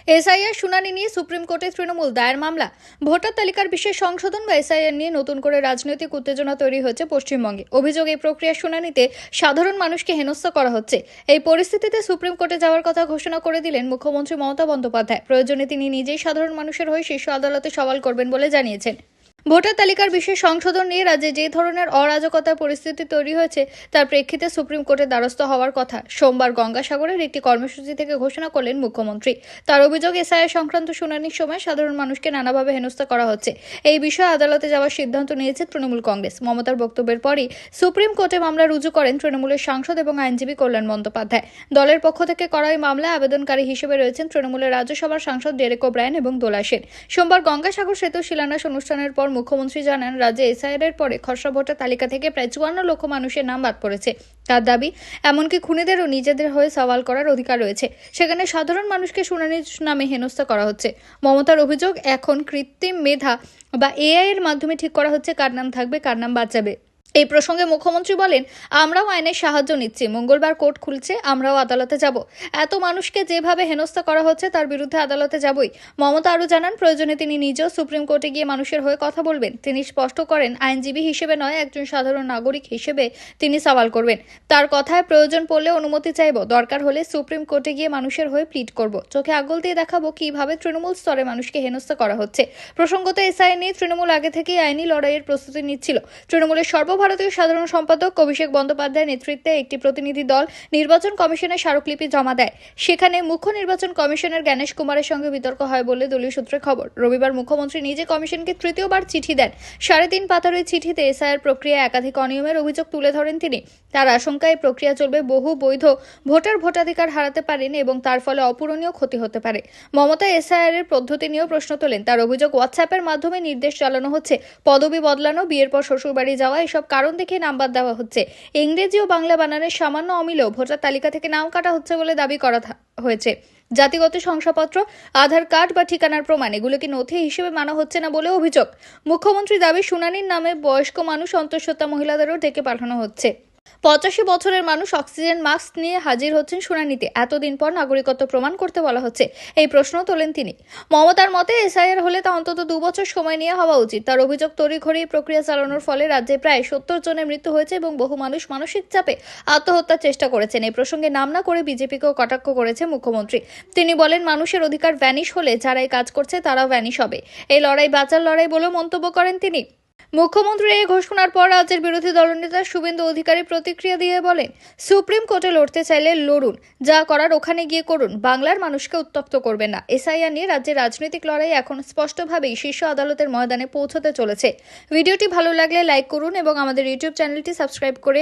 SIR শুনানি নিয়ে supreme কোর্টে তৃণমূল দায়ের মামলা। ভোটার তালিকার বিশেষ সংশোধন বা এসআইআর নিয়ে নতুন করে রাজনৈতিক উত্তেজনা তৈরি হয়েছে পশ্চিমবঙ্গে। অভিযোগ, এই প্রক্রিয়ার শুনানিতে সাধারণ মানুষকে হেনস্থা করা হচ্ছে। এই পরিস্থিতিতে সুপ্রিম কোর্টে যাওয়ার কথা ঘোষণা করে দিলেন মুখ্যমন্ত্রী মমতা বন্দ্যোপাধ্যায়। প্রয়োজনে তিনি নিজেই সাধারণ মানুষের হয়ে শীর্ষ আদালতে সওয়াল করবেন বলে জানিয়েছেন। ভোটার তালিকার বিশেষ সংশোধন নিয়ে রাজ্যে যে ধরনের অরাজকতার পরিস্থিতি তৈরি হয়েছে তার প্রেক্ষিতে সুপ্রিম কোর্টের দ্বারস্থ হওয়ার কথা সোমবার গঙ্গাসাগরের একটি কর্মসূচি থেকে ঘোষণা করলেন মুখ্যমন্ত্রী। তার অভিযোগ, এসআইআর সংক্রান্ত শুনানির সময় সাধারণ মানুষকে নানাভাবে হেনস্থা করা হচ্ছে। এই বিষয়ে আদালতে যাওয়ার সিদ্ধান্ত নিয়েছে তৃণমূল কংগ্রেস। মমতার বক্তব্যের পরই সুপ্রিম কোর্টে মামলা রুজু করেন তৃণমূলের সাংসদ এবং আইনজীবী কল্যাণ বন্দ্যোপাধ্যায়। দলের পক্ষ থেকে করা এই মামলায় আবেদনকারী হিসেবে রয়েছেন তৃণমূলের রাজ্যসভার সাংসদ ডেরেক ওব্রায়েন এবং দোলা সেন। সোমবার গঙ্গাসাগর সেতু শিলান্যাস অনুষ্ঠানের পর মুখ্যমন্ত্রী জানান, রাজ্যে এসআইআর এর পরে খসড়া ভোটার তালিকা থেকে প্রায় 54 লক্ষ মানুষের নাম বাদ পড়েছে। তার দাবি, এমনকি খুনিদেরও নিজেদের হয়ে সওয়াল করার অধিকার রয়েছে। সেখানে সাধারণ মানুষকে শুনানির নামে হেনস্থা করা হচ্ছে। মমতার অভিযোগ, এখন কৃত্রিম মেধা বা এআই এর মাধ্যমে ঠিক করা হচ্ছে কার নাম থাকবে, কার নাম বাদ যাবে। এই প্রসঙ্গে মুখ্যমন্ত্রী বলেন, আমরাও আইনের সাহায্য নিচ্ছি। মঙ্গলবার কোর্ট খুলছে, আমরাও আদালতে যাব। এত মানুষকে যেভাবে হেনস্থা করা হচ্ছে তার বিরুদ্ধে আদালতে যাবই। মমতা আরও জানান, প্রয়োজনে তিনি নিজেও সুপ্রিম কোর্টে গিয়ে মানুষের হয়ে কথা বলবেন। তিনি স্পষ্ট করেন, আইনজীবী হিসেবে নয়, একজন সাধারণ নাগরিক হিসেবে তিনি সওয়াল করবেন। তার কথায়, প্রয়োজন পড়লে অনুমতি চাইব, দরকার হলে সুপ্রিম কোর্টে গিয়ে মানুষের হয়ে প্লিড করব। চোখে আঙুল দিয়ে দেখাবো কিভাবে তৃণমূল স্তরে মানুষকে হেনস্থা করা হচ্ছে। প্রসঙ্গত, এসআইআর নিয়ে তৃণমূল আগে থেকেই আইনি লড়াইয়ের প্রস্তুতি নিচ্ছিল। তৃণমূলের সর্বভারতীয় সাধারণ সম্পাদক অভিষেক বন্দ্যোপাধ্যায়ের নেতৃত্বে একটি প্রতিনিধি দল নির্বাচন কমিশনে স্মারকলিপি জমা দেয়। সেখানে মুখ্য নির্বাচন কমিশনার জ্ঞানেশ কুমারের সঙ্গে বিতর্ক হয় বলে দলীয় সূত্রে খবর। রবিবার মুখ্যমন্ত্রী নিজে কমিশনকে তৃতীয়বার চিঠি দেন। 3.5 পাতার ওই চিঠিতে এসআইআর প্রক্রিয়ায় একাধিক অনিয়মের অভিযোগ তুলে ধরেন তিনি। তার আশঙ্কা, এই প্রক্রিয়া চলবে, বহু বৈধ ভোটার ভোটাধিকার হারাতে পারেন এবং তার ফলে অপূরণীয় ক্ষতি হতে পারে। মমতা এসআইআর এর পদ্ধতি নিয়েও প্রশ্ন তোলেন। তার অভিযোগ, হোয়াটসঅ্যাপের মাধ্যমে নির্দেশ চালানো হচ্ছে, পদবি বদলানো, বিয়ের পর শ্বশুরবাড়ি যাওয়া, এসব কারণ দেখে নাম বাদ দেওয়া হচ্ছে। ইংরেজি ও বাংলা বানানের সামান্য অমিলেও ভোটার তালিকা থেকে নাম কাটা হচ্ছে বলে দাবি করা হয়েছে। জাতিগত শংসাপত্র, আধার কার্ড বা ঠিকানার প্রমাণ, এগুলোকে নথি হিসেবে মানা হচ্ছে না বলে অভিযোগ। মুখ্যমন্ত্রী দাবি, শুনানির নামে বয়স্ক মানুষ, অন্তঃসত্ত্বা মহিলাদেরও ডেকে পাঠানো হচ্ছে। 85 বছরের মানুষ অক্সিজেন মাস্ক নিয়ে হাজির হচ্ছেন শুনানিতে। এতদিন পর নাগরিকত্ব প্রমাণ করতে বলা হচ্ছে, এই প্রশ্ন তোলেন তিনি। মমতার মতে, এসআইআর হলে তা অন্তত 2 বছর সময় নিয়ে হওয়া উচিত। তার অভিযোগ, তড়িঘড়ি প্রক্রিয়া চালানোর ফলে রাজ্যে প্রায় 70 জনের মৃত্যু হয়েছে এবং বহু মানুষ মানসিক চাপে আত্মহত্যার চেষ্টা করেছেন। এই প্রসঙ্গে নাম না করে বিজেপিকেও কটাক্ষ করেছে মুখ্যমন্ত্রী। তিনি বলেন, মানুষের অধিকার ভ্যানিশ হলে যারা এই কাজ করছে তারাও ভ্যানিশ হবে। এই লড়াই বাঁচার লড়াই বলেও মন্তব্য করেন তিনি। মুখ্যমন্ত্রীর এই ঘোষণার পর রাজ্যের বিরোধী দলনেতা শুভেন্দু অধিকারী প্রতিক্রিয়া দিয়ে বলেন, সুপ্রিম কোর্টে লড়তে চাইলে লড়ুন, যা করার ওখানে গিয়ে করুন, বাংলার মানুষকে উত্তপ্ত করবেন না। এসআইআর নিয়ে রাজ্যের রাজনৈতিক লড়াই এখন স্পষ্টভাবেই শীর্ষ আদালতের ময়দানে পৌঁছতে চলেছে। ভিডিওটি ভালো লাগলে লাইক করুন এবং আমাদের ইউটিউব চ্যানেলটি সাবস্ক্রাইব করে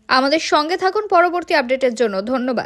আমাদের সঙ্গে থাকুন পরবর্তী আপডেটের জন্য। ধন্যবাদ।